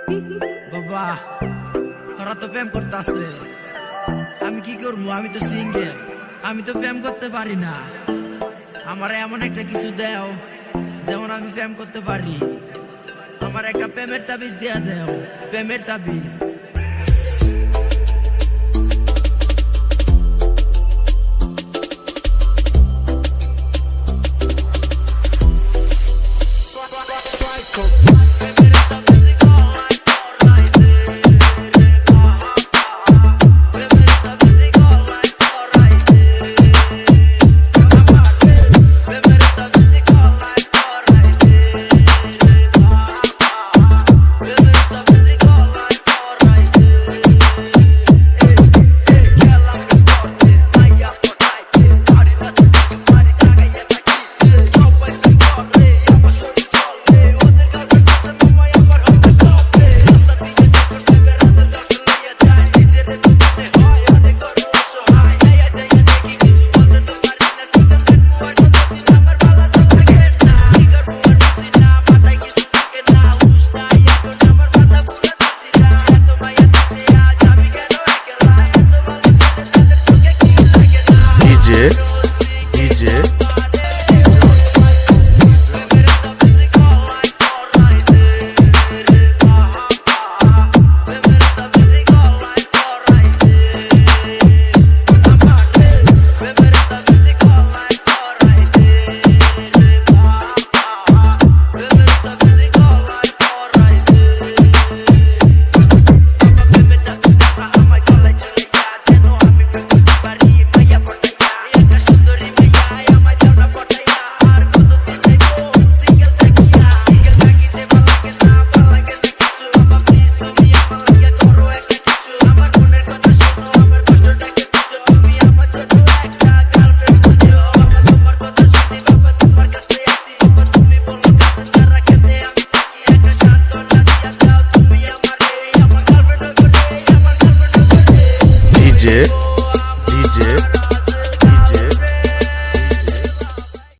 বাবা ওরা তো প্রেম করতেছে, আমি কি করবো? আমি তো সিঙ্গেল, আমি তো প্রেম করতে পারি না। আমার এমন একটা কিছু দেও যেমন আমি প্রেম করতে পারি। আমার একটা প্রেমের তাবিজ দেয়া দেও, প্রেমের তাবিজ। DJ DJ